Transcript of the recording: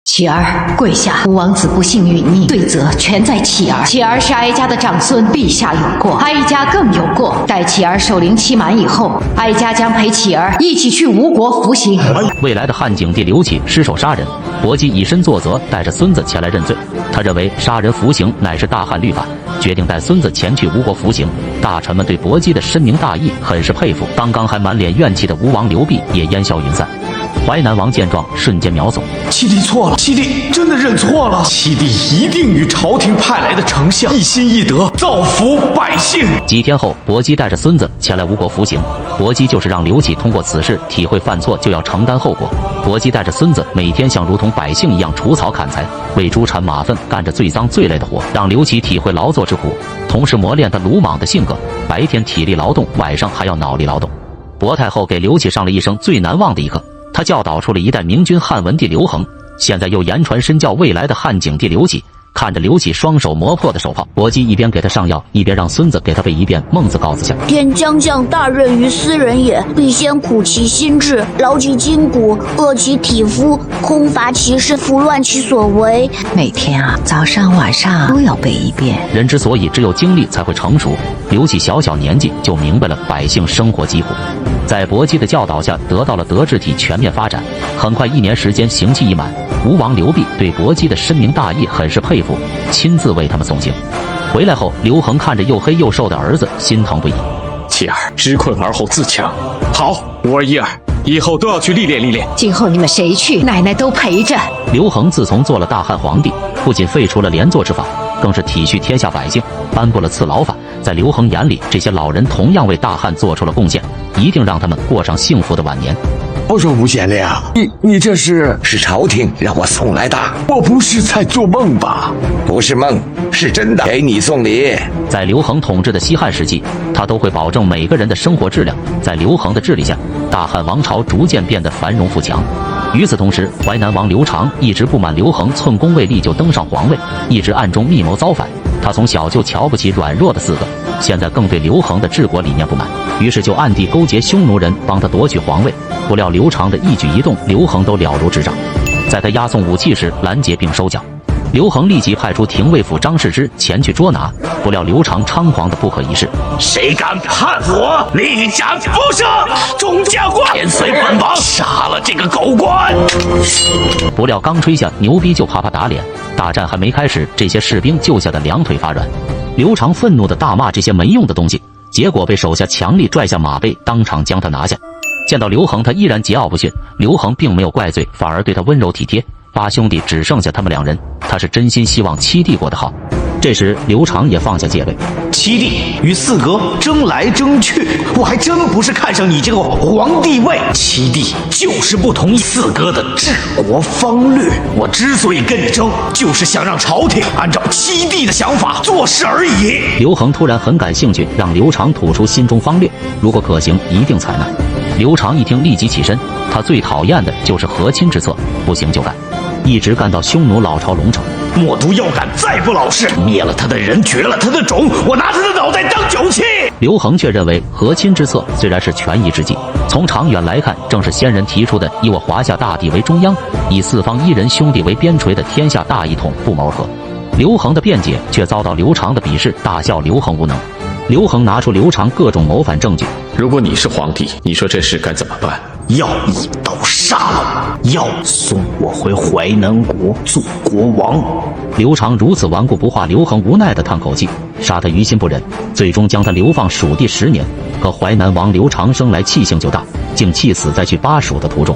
启儿，跪下！吴王子不幸殒命，罪责全在启儿。启儿是哀家的长孙，陛下有过，哀家更有过。待启儿守龄期满以后，哀家将陪启儿一起去吴国服刑。未来的汉景帝刘启失手杀人，伯姬以身作则，带着孙子前来认罪。他认为杀人服刑乃是大汉律法，决定带孙子前去吴国服刑。大臣们对伯姬的深明大义很是佩服。刚刚还满脸怨气的吴王刘濞也烟消云散。淮南王见状，瞬间秒走。七弟错了，七弟真的认错了。七弟一定与朝廷派来的丞相一心一德，造福百姓。几天后，伯姬带着孙子前来吴国服刑。伯姬就是让刘启通过此事体会犯错就要承担后果。伯姬带着孙子每天像如同百姓一样除草砍柴，为猪铲马粪，干着最脏最累的活，让刘启体会劳作之苦，同时磨练他鲁莽的性格。白天体力劳动，晚上还要脑力劳动。薄太后给刘启上了一生最难忘的一课。他教导出了一代明君汉文帝刘恒，现在又言传身教未来的汉景帝刘启。看着刘启双手磨破的手炮，伯姬一边给他上药，一边让孙子给他背一遍《孟子·告子下》。天将降大任于斯人也，必先苦其心志，劳其筋骨，饿其体肤，空乏其身，拂乱其所为。每天早上晚上都要背一遍。人之所以只有经历才会成熟，刘启小小年纪就明白了百姓生活疾苦，在伯姬的教导下得到了德智体全面发展。很快1年时间刑期已满，吴王刘濞对伯姬的深明大义很是佩服，亲自为他们送行。回来后，刘恒看着又黑又瘦的儿子，心疼不已。启儿知困而后自强，好，吾儿一儿以后都要去历练历练。今后你们谁去，奶奶都陪着。刘恒自从做了大汉皇帝，不仅废除了连坐之法，更是体恤天下百姓，颁布了赐劳法。在刘恒眼里，这些老人同样为大汉做出了贡献，一定让他们过上幸福的晚年。我说吴县令，你这是朝廷让我送来的，我不是在做梦吧？不是梦，是真的，给你送礼。在刘恒统治的西汉时期，他都会保证每个人的生活质量。在刘恒的治理下，大汉王朝逐渐变得繁荣富强。与此同时，淮南王刘长一直不满刘恒寸功未立就登上皇位，一直暗中密谋造反。他从小就瞧不起软弱的四个，现在更对刘恒的治国理念不满，于是就暗地勾结匈奴人帮他夺取皇位。不料刘长的一举一动，刘恒都了如指掌。在他押送武器时拦截并收缴，刘恒立即派出廷尉府张世之前去捉拿。不料刘长猖狂的不可一世，谁敢叛我，立斩不赦！众将官，跟随本王杀了这个狗官！不料刚吹下牛逼就啪啪打脸，大战还没开始，这些士兵就吓得两腿发软。刘长愤怒的大骂这些没用的东西，结果被手下强力拽下马背，当场将他拿下。见到刘恒，他依然桀骜不驯。刘恒并没有怪罪，反而对他温柔体贴。八兄弟只剩下他们两人，他是真心希望七弟过得好。这时刘长也放下戒备，七弟与四哥争来争去，我还真不是看上你这个皇帝位，七弟就是不同意四哥的治国方略。我之所以跟你争，就是想让朝廷按照七弟的想法做事而已。刘恒突然很感兴趣，让刘长吐出心中方略，如果可行，一定采纳。刘长一听立即起身，他最讨厌的就是和亲之策，不行就干，一直干到匈奴老巢龙城。莫毒要敢再不老实，灭了他的人，绝了他的种，我拿他的脑袋当酒器。刘恒却认为和亲之策虽然是权宜之计，从长远来看，正是先人提出的以我华夏大地为中央，以四方一人兄弟为边陲的天下大一统不谋而合。刘恒的辩解却遭到刘长的鄙视，大笑刘恒无能。刘恒拿出刘长各种谋反证据，如果你是皇帝，你说这事该怎么办？要一刀杀了我，要送我回淮南国做国王。刘长如此顽固不化，刘恒无奈地叹口气，杀他于心不忍，最终将他流放蜀地10年。可淮南王刘长生来气性就大，竟气死在去巴蜀的途中。